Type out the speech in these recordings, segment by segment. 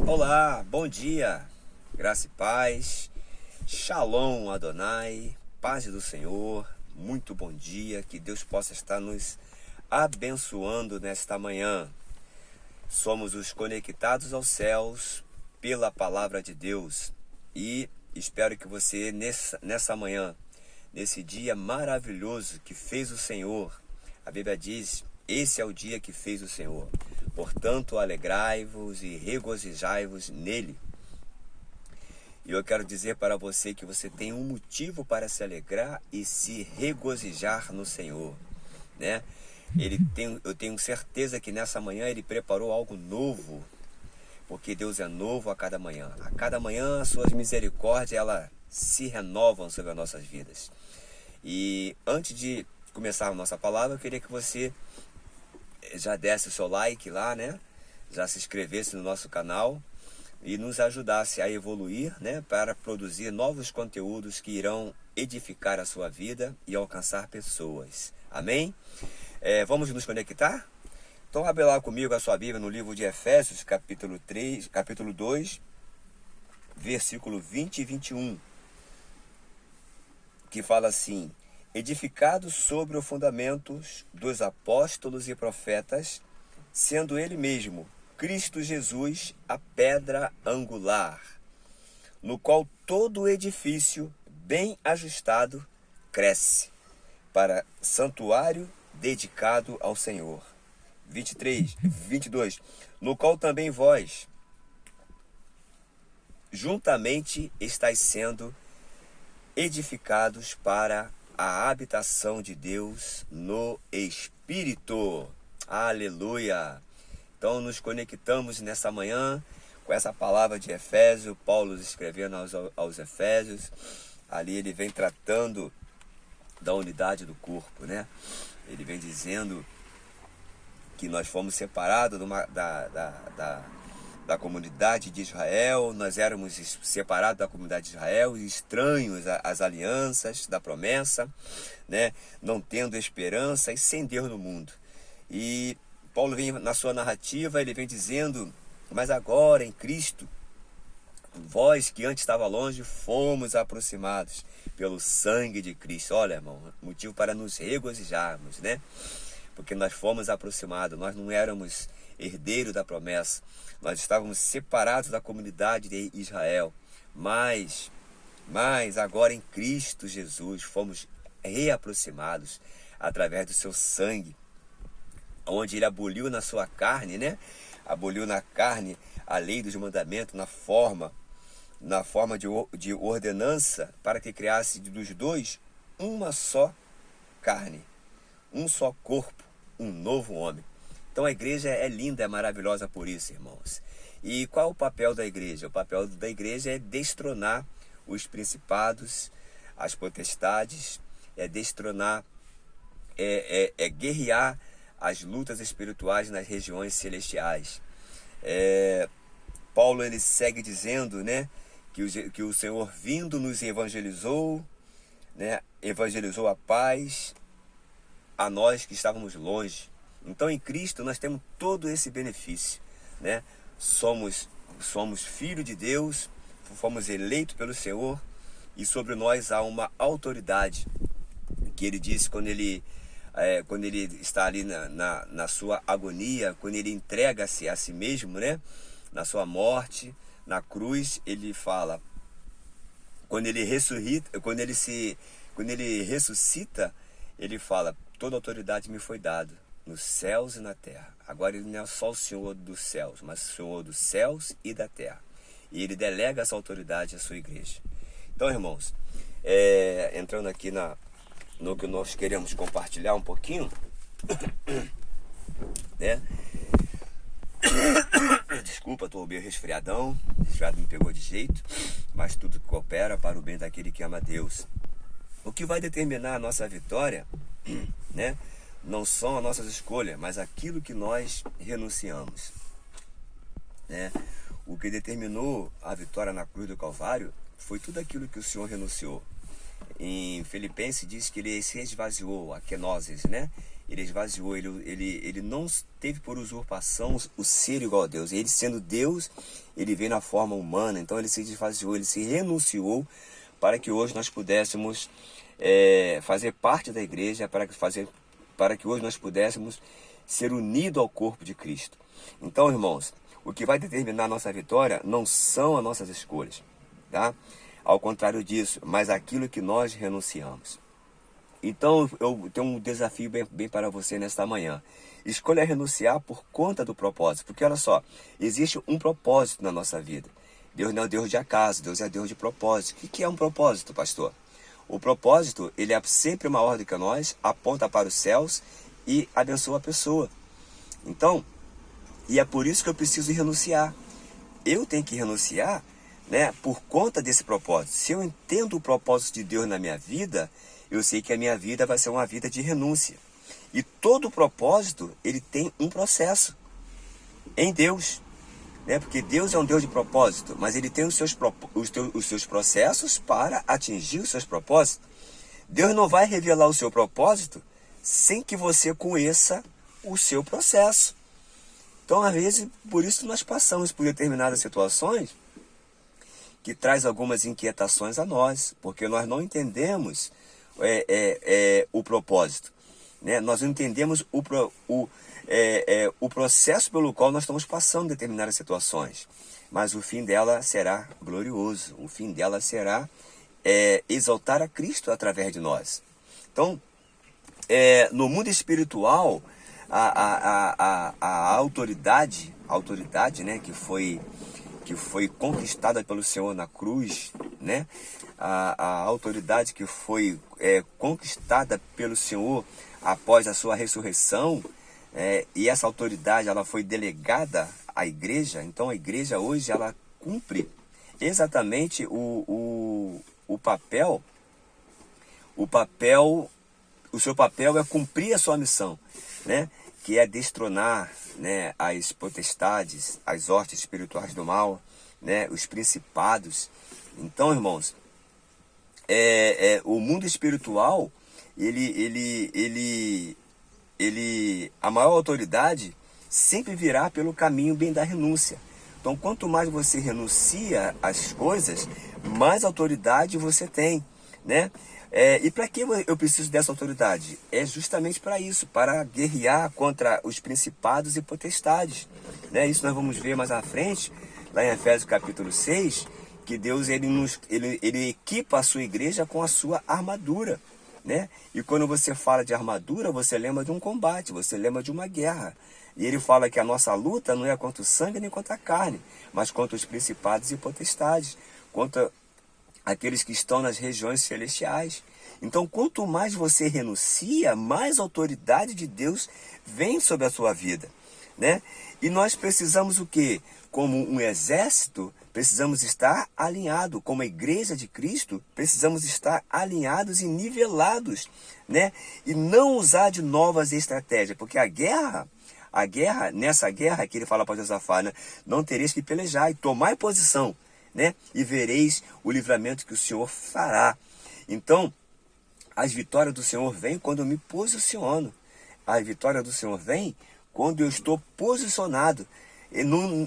Olá, bom dia, graça e paz, Shalom Adonai, paz do Senhor, muito bom dia, que Deus possa estar nos abençoando nesta manhã. Somos os conectados aos céus pela palavra de Deus e espero que você nessa manhã, nesse dia maravilhoso que fez o Senhor, a Bíblia diz, esse é o dia que fez o Senhor. Portanto, alegrai-vos e regozijai-vos nele. E eu quero dizer para você que você tem um motivo para se alegrar e se regozijar no Senhor, né? Eu tenho certeza que nessa manhã Ele preparou algo novo, porque Deus é novo a cada manhã. A cada manhã, as suas misericórdias, elas se renovam sobre as nossas vidas. E antes de começar a nossa palavra, eu queria que você já desse o seu like lá, né? Já se inscrevesse no nosso canal e nos ajudasse a evoluir, né? Para produzir novos conteúdos que irão edificar a sua vida e alcançar pessoas. Amém? Vamos nos conectar? Então abre lá comigo a sua Bíblia no livro de Efésios, capítulo 2, versículo 20 e 21, que fala assim: edificado sobre os fundamentos dos apóstolos e profetas, sendo ele mesmo, Cristo Jesus, a pedra angular, no qual todo o edifício, bem ajustado, cresce, para santuário dedicado ao Senhor. 22, no qual também vós, juntamente, estáis sendo edificados para a habitação de Deus no Espírito. Aleluia! Então nos conectamos nessa manhã com essa palavra de Efésios, Paulo escrevendo aos Efésios. Ali ele vem tratando da unidade do corpo, né? Ele vem dizendo que nós fomos separados da comunidade de Israel, nós éramos separados da comunidade de Israel, estranhos às alianças da promessa, né? Não tendo esperança e sem Deus no mundo. E Paulo vem na sua narrativa, ele vem dizendo, mas agora em Cristo, vós que antes estava longe, fomos aproximados pelo sangue de Cristo. Olha, irmão, motivo para nos regozijarmos, né? Porque nós fomos aproximados, nós não éramos herdeiros da promessa, nós estávamos separados da comunidade de Israel, mas agora em Cristo Jesus fomos reaproximados através do seu sangue, onde ele aboliu na sua carne, né? Aboliu na carne a lei dos mandamentos na forma de ordenança, para que criasse dos dois uma só carne, um só corpo, um novo homem. Então a igreja é linda, é maravilhosa por isso, irmãos. E qual é o papel da igreja? O papel da igreja é destronar os principados, as potestades, é destronar, guerrear as lutas espirituais nas regiões celestiais. Paulo ele segue dizendo, né, que o Senhor vindo nos evangelizou, né, evangelizou a paz a nós que estávamos longe. Então em Cristo nós temos todo esse benefício, né? Somos filhos de Deus, fomos eleitos pelo Senhor e sobre nós há uma autoridade que ele disse quando ele está ali na sua agonia, quando ele entrega-se a si mesmo, né? Na sua morte, na cruz, ele fala, quando ele ressuscita, ele fala, toda autoridade me foi dada nos céus e na terra. Agora ele não é só o Senhor dos céus, mas o Senhor dos céus e da terra. E ele delega essa autoridade à sua igreja. Então, irmãos, entrando aqui no que nós queremos compartilhar um pouquinho, né? Desculpa, estou meio resfriadão. O resfriado me pegou de jeito, mas tudo coopera para o bem daquele que ama a Deus. O que vai determinar a nossa vitória, né? Não são as nossas escolhas, mas aquilo que nós renunciamos, né? O que determinou a vitória na cruz do Calvário foi tudo aquilo que o Senhor renunciou. Em Filipenses diz que ele se esvaziou, a kenosis, né? ele esvaziou, ele não teve por usurpação o ser igual a Deus. Ele sendo Deus, ele veio na forma humana, então ele se esvaziou, ele se renunciou para que hoje nós pudéssemos fazer parte da igreja, para que hoje nós pudéssemos ser unidos ao corpo de Cristo. Então, irmãos, o que vai determinar a nossa vitória não são as nossas escolhas, tá? Ao contrário disso, mas aquilo que nós renunciamos. Então, eu tenho um desafio bem para você nesta manhã. Escolha renunciar por conta do propósito. Porque, olha só, existe um propósito na nossa vida. Deus não é Deus de acaso, Deus é Deus de propósito. O que é um propósito, pastor? O propósito, ele é sempre uma ordem que nós, aponta para os céus e abençoa a pessoa. Então, e é por isso que eu preciso renunciar. Eu tenho que renunciar, né, por conta desse propósito. Se eu entendo o propósito de Deus na minha vida, eu sei que a minha vida vai ser uma vida de renúncia. E todo propósito, ele tem um processo em Deus, né? Porque Deus é um Deus de propósito, mas ele tem os seus processos para atingir os seus propósitos. Deus não vai revelar o seu propósito sem que você conheça o seu processo. Então, às vezes, por isso nós passamos por determinadas situações que traz algumas inquietações a nós, porque nós não entendemos o propósito, né? Nós não entendemos o processo pelo qual nós estamos passando determinadas situações, mas o fim dela será glorioso, o fim dela será exaltar a Cristo através de nós. Então, no mundo espiritual, a autoridade, né, que foi conquistada pelo Senhor na cruz, né? A autoridade que foi conquistada pelo Senhor após a sua ressurreição, e essa autoridade ela foi delegada à igreja. Então a igreja hoje ela cumpre exatamente o seu papel é cumprir a sua missão, né? Que é destronar, né, as potestades, as hostes espirituais do mal, né, os principados. Então, irmãos, o mundo espiritual, a maior autoridade sempre virá pelo caminho bem da renúncia. Então, quanto mais você renuncia às coisas, mais autoridade você tem, né? E para que eu preciso dessa autoridade? É justamente para isso, para guerrear contra os principados e potestades, né? Isso nós vamos ver mais à frente, lá em Efésios capítulo 6, que Deus ele equipa a sua igreja com a sua armadura, né? E quando você fala de armadura, você lembra de um combate, você lembra de uma guerra. E ele fala que a nossa luta não é contra o sangue nem contra a carne, mas contra os principados e potestades, contra aqueles que estão nas regiões celestiais. Então, quanto mais você renuncia, mais autoridade de Deus vem sobre a sua vida, né? E nós precisamos o quê? Como um exército, precisamos estar alinhados. Como a igreja de Cristo, precisamos estar alinhados e nivelados, né? E não usar de novas estratégias, porque nessa guerra que ele fala para Josafá, né? Não tereis que pelejar e tomar posição, né? E vereis o livramento que o Senhor fará. Então, as vitórias do Senhor vêm quando eu me posiciono. A vitória do Senhor vem quando eu estou posicionado.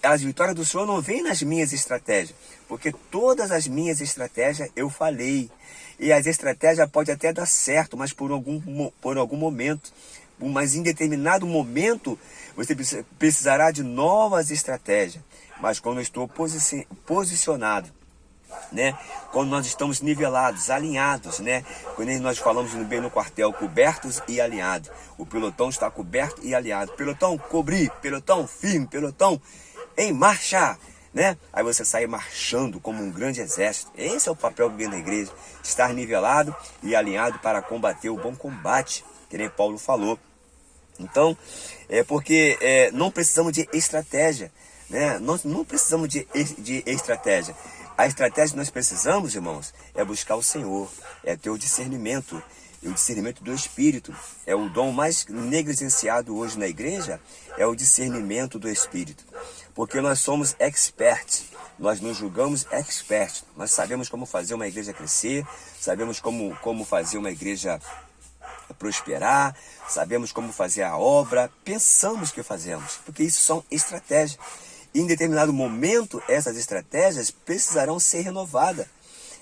As vitórias do Senhor não vêm nas minhas estratégias, porque todas as minhas estratégias eu falei. E as estratégias podem até dar certo, mas por algum momento. Mas em determinado momento, você precisará de novas estratégias. Mas quando eu estou posicionado, né? Quando nós estamos nivelados, alinhados, né? Quando nós falamos bem no quartel, cobertos e alinhados. O pelotão está coberto e alinhado. Pelotão cobrir, pelotão firme, pelotão em marcha, né? Aí você sai marchando como um grande exército. Esse é o papel do da igreja, estar nivelado e alinhado para combater o bom combate, que nem Paulo falou. Então, porque não precisamos de estratégia, né? Nós não precisamos de estratégia. A estratégia que nós precisamos, irmãos, é buscar o Senhor, é ter o discernimento, e o discernimento do Espírito. É o dom mais negligenciado hoje na igreja, é o discernimento do Espírito. Porque nós somos experts, nós nos julgamos experts, nós sabemos como fazer uma igreja crescer, sabemos como fazer uma igreja prosperar, sabemos como fazer a obra, pensamos que fazemos, porque isso são estratégias. E em determinado momento, essas estratégias precisarão ser renovadas.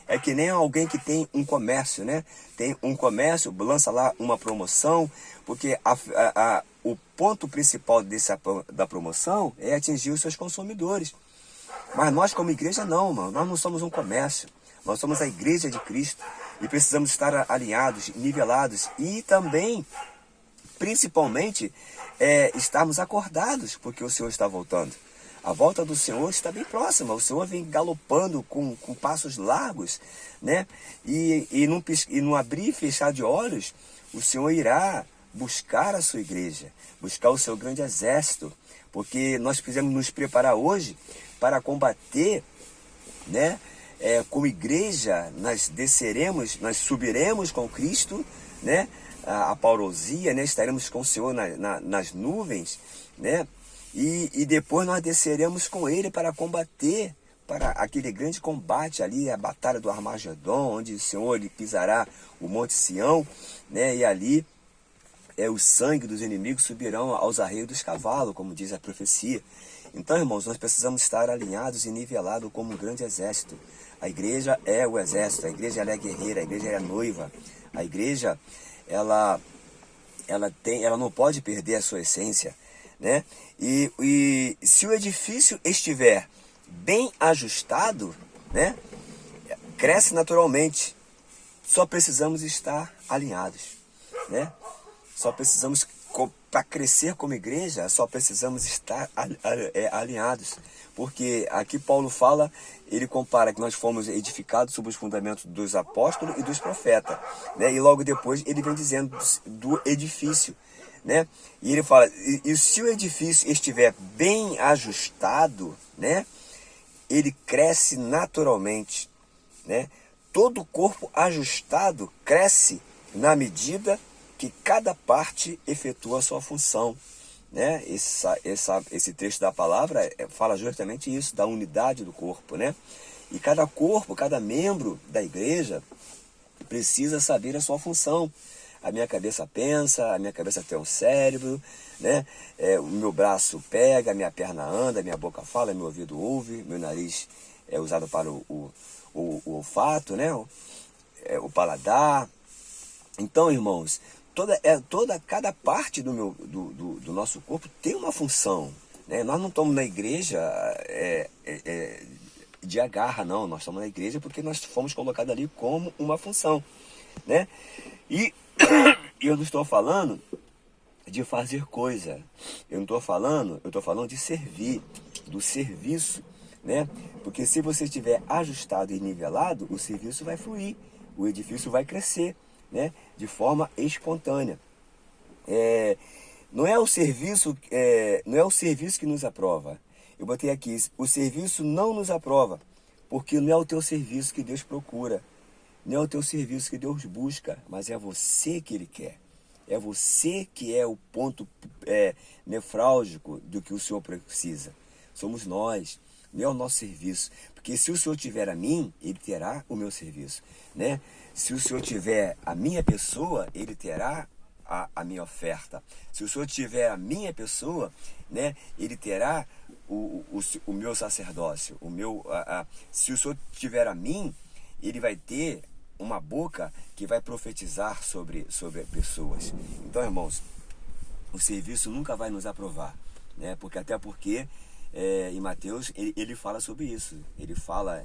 É que nem alguém que tem um comércio, né? Tem um comércio, lança lá uma promoção, porque o ponto principal da promoção é atingir os seus consumidores. Mas nós, como igreja, não, mano. Nós não somos um comércio. Nós somos a igreja de Cristo. E precisamos estar alinhados, nivelados. E também, principalmente, estarmos acordados, porque o Senhor está voltando. A volta do Senhor está bem próxima. O Senhor vem galopando com passos largos, né? E num abrir e fechar de olhos, o Senhor irá buscar a sua igreja, buscar o seu grande exército, porque nós precisamos nos preparar hoje para combater, né? Como igreja, nós desceremos, nós subiremos com Cristo, né? A parousia, né? Estaremos com o Senhor nas nuvens, né? E depois nós desceremos com Ele para combater, para aquele grande combate ali, a batalha do Armagedon, onde o Senhor ele pisará o Monte Sião, né? E ali o sangue dos inimigos subirão aos arreios dos cavalos, como diz a profecia. Então, irmãos, nós precisamos estar alinhados e nivelados como um grande exército. A igreja é o exército, a igreja ela é guerreira, a igreja é a noiva. A igreja, ela não pode perder a sua essência, né? E se o edifício estiver bem ajustado, né, cresce naturalmente. Só precisamos estar alinhados, né? Só precisamos, para crescer como igreja, só precisamos estar alinhados. Porque aqui Paulo fala, ele compara que nós fomos edificados sob os fundamentos dos apóstolos e dos profetas, né? E logo depois ele vem dizendo do edifício, né? E ele fala, e se o edifício estiver bem ajustado, né, ele cresce naturalmente, né? Todo corpo ajustado cresce na medida que cada parte efetua a sua função, né? Esse trecho da palavra fala justamente isso, da unidade do corpo, né? E cada corpo, cada membro da igreja precisa saber a sua função. A minha cabeça pensa, a minha cabeça tem um cérebro, né? O meu braço pega, a minha perna anda, a minha boca fala, meu ouvido ouve, meu nariz é usado para o olfato, né? O paladar. Então, irmãos, cada parte do nosso corpo tem uma função, né? Nós não estamos na igreja de agarra, não. Nós estamos na igreja porque nós fomos colocados ali como uma função, né? E eu não estou falando de fazer coisa. Eu estou falando de servir, do serviço, né? Porque se você estiver ajustado e nivelado, o serviço vai fluir, o edifício vai crescer, né? De forma espontânea. Não é o serviço que nos aprova. Eu botei aqui, o serviço não nos aprova, porque não é o teu serviço que Deus procura. Não é o teu serviço que Deus busca, mas é você que Ele quer. É você que é o ponto nefrálgico do que o Senhor precisa. Somos nós, não é o nosso serviço. Porque se o Senhor tiver a mim, Ele terá o meu serviço, né? Se o Senhor tiver a minha pessoa, Ele terá a minha oferta. Se o Senhor tiver a minha pessoa, né, Ele terá o meu sacerdócio. Se o Senhor tiver a mim, Ele vai ter uma boca que vai profetizar sobre pessoas. Então, irmãos, o serviço nunca vai nos aprovar, né? Até porque em Mateus ele fala sobre isso. Ele fala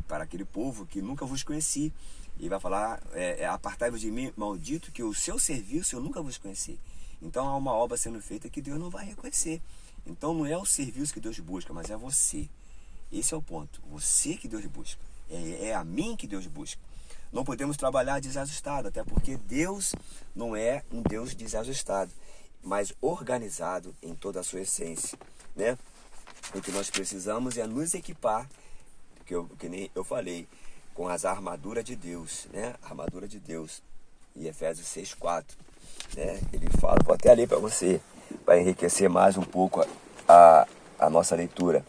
para aquele povo que nunca vos conheci. E vai falar, apartai-vos de mim, maldito, que o seu serviço eu nunca vos conheci. Então há uma obra sendo feita que Deus não vai reconhecer. Então não é o serviço que Deus busca, mas é você. Esse é o ponto. Você que Deus busca. É a mim que Deus busca. Não podemos trabalhar desajustado, até porque Deus não é um Deus desajustado, mas organizado em toda a sua essência, né? O que nós precisamos é nos equipar, que nem eu falei, com as armaduras de Deus, né? A armadura de Deus, em Efésios 6,4, né? Ele fala, vou até ler para você, para enriquecer mais um pouco a nossa leitura.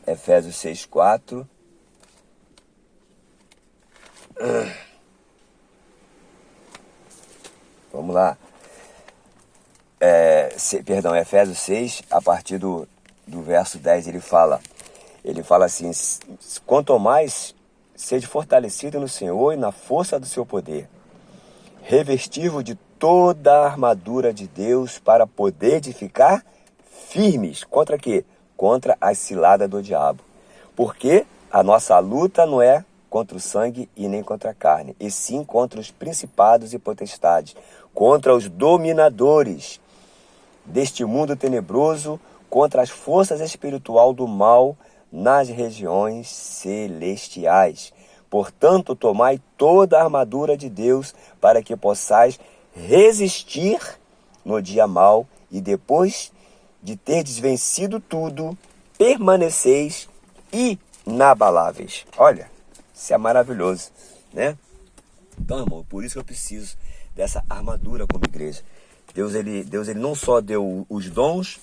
Efésios 6,4. Vamos lá. Efésios 6, a partir do verso 10, ele fala assim: quanto mais sede fortalecido no Senhor e na força do seu poder, revestir-vos de toda a armadura de Deus para poder ficar firmes. Contra quê? Contra a cilada do diabo. Porque a nossa luta não é contra o sangue e nem contra a carne, e sim contra os principados e potestades, contra os dominadores deste mundo tenebroso, contra as forças espirituais do mal nas regiões celestiais. Portanto, tomai toda a armadura de Deus para que possais resistir no dia mau e depois de terdes vencido tudo, permaneceis inabaláveis. Olha, isso é maravilhoso, né? Então, irmão, por isso eu preciso dessa armadura como igreja. Deus ele não só deu os dons,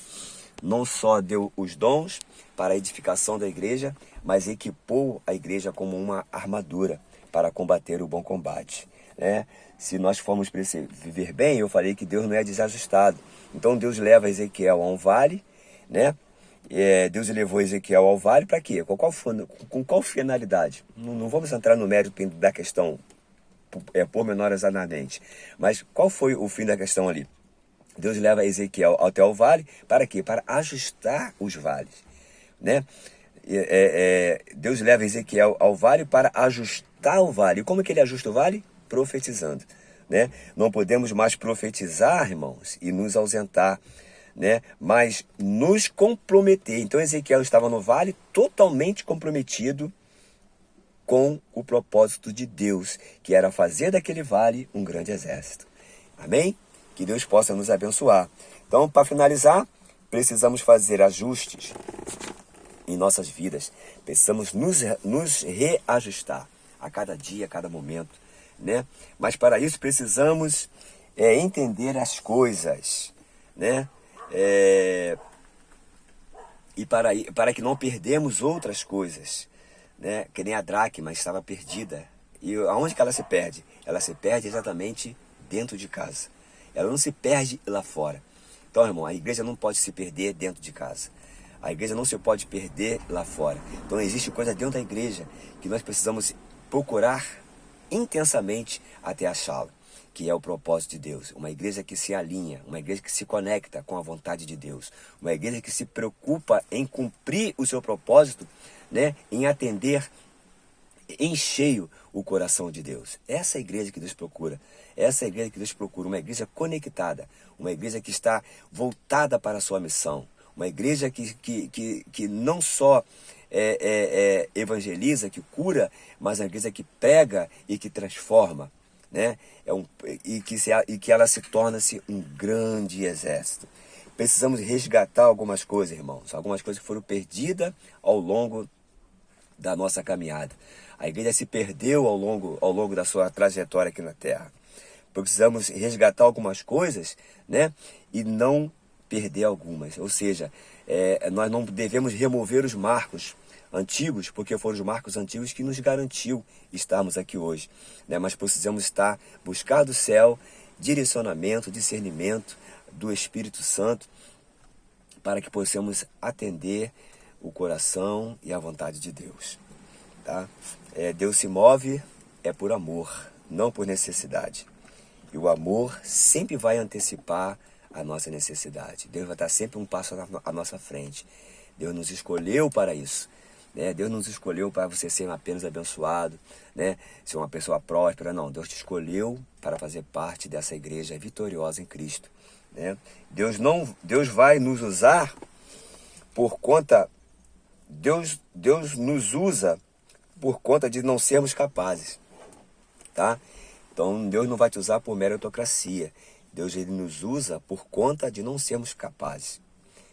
para a edificação da igreja, mas equipou a igreja como uma armadura para combater o bom combate, né? Se nós formos viver bem, eu falei que Deus não é desajustado. Então Deus leva Ezequiel a um vale, né? Deus levou Ezequiel ao vale para quê? Com qual finalidade? Não vamos entrar no mérito da questão pormenorizadamente, mas qual foi o fim da questão ali? Deus leva Ezequiel até o vale para quê? Para ajustar os vales, né? Deus leva Ezequiel ao vale para ajustar o vale. E como que ele ajusta o vale? Profetizando, né? Não podemos mais profetizar, irmãos, e nos ausentar, né? Mas nos comprometer. Então Ezequiel estava no vale totalmente comprometido com o propósito de Deus, que era fazer daquele vale um grande exército. Amém? Que Deus possa nos abençoar. Então, para finalizar, precisamos fazer ajustes em nossas vidas. Precisamos nos reajustar a cada dia, a cada momento, né? Mas para isso precisamos entender as coisas, né? E para que não perdemos outras coisas, né? Que nem a dracma estava perdida. E aonde que ela se perde? Ela se perde exatamente dentro de casa. Ela não se perde lá fora. Então, irmão, a igreja não pode se perder dentro de casa. A igreja não se pode perder lá fora. Então, existe coisa dentro da igreja que nós precisamos procurar intensamente até achá-la, que é o propósito de Deus. Uma igreja que se alinha, uma igreja que se conecta com a vontade de Deus. Uma igreja que se preocupa em cumprir o seu propósito, né? Em atender em cheio o coração de Deus. Essa é a igreja que Deus procura. Essa é a igreja que Deus procura. Uma igreja conectada. Uma igreja que está voltada para a sua missão. Uma igreja que não só evangeliza, que cura, mas uma igreja que prega e que transforma, né? E que ela se torna-se um grande exército. Precisamos resgatar algumas coisas, irmãos. Algumas coisas que foram perdidas ao longo da nossa caminhada. A igreja se perdeu ao longo da sua trajetória aqui na Terra. Precisamos resgatar algumas coisas, né? E não perder algumas. Ou seja, nós não devemos remover os marcos antigos, porque foram os marcos antigos que nos garantiu estarmos aqui hoje, né? Mas precisamos buscar do céu direcionamento, discernimento do Espírito Santo para que possamos atender o coração e a vontade de Deus, tá? Deus se move por amor, não por necessidade. E o amor sempre vai antecipar a nossa necessidade. Deus vai estar sempre um passo à nossa frente. Deus nos escolheu para isso, né? Deus nos escolheu para você ser apenas abençoado, né? Ser uma pessoa próspera. Não, Deus te escolheu para fazer parte dessa igreja vitoriosa em Cristo, né? Deus vai nos usar por conta... Deus nos usa por conta de não sermos capazes, tá? Então, Deus não vai te usar por meritocracia. Deus ele nos usa por conta de não sermos capazes.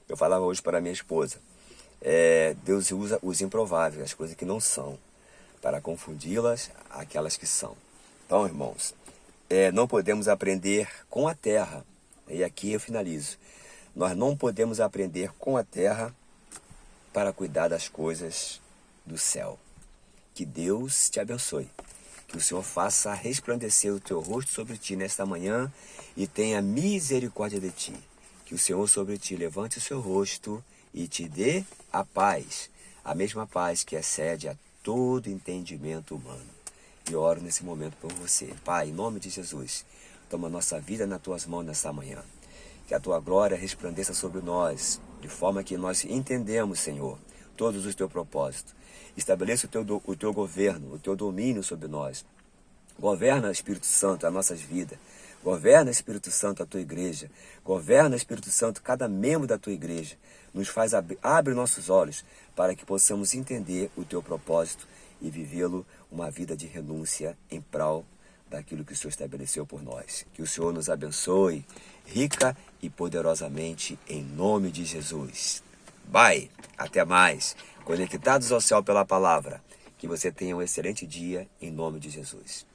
Eu falava hoje para minha esposa, Deus usa os improváveis, as coisas que não são, para confundi-las aquelas que são. Então, irmãos, não podemos aprender com a terra. E aqui eu finalizo. Nós não podemos aprender com a terra para cuidar das coisas do céu. Que Deus te abençoe. Que o Senhor faça resplandecer o teu rosto sobre ti nesta manhã e tenha misericórdia de ti. Que o Senhor sobre ti levante o seu rosto e te dê a paz, a mesma paz que excede a todo entendimento humano. E oro nesse momento por você. Pai, em nome de Jesus, toma nossa vida nas tuas mãos nesta manhã. Que a tua glória resplandeça sobre nós, de forma que nós entendemos, Senhor, todos os teus propósitos. Estabeleça o teu governo, o teu domínio sobre nós. Governa, Espírito Santo, as nossas vidas. Governa, Espírito Santo, a tua igreja. Governa, Espírito Santo, cada membro da tua igreja. Nos faz abre nossos olhos para que possamos entender o teu propósito e vivê-lo uma vida de renúncia em prol daquilo que o Senhor estabeleceu por nós. Que o Senhor nos abençoe rica e poderosamente em nome de Jesus. Bye, até mais. Conectados ao céu pela palavra. Que você tenha um excelente dia em nome de Jesus.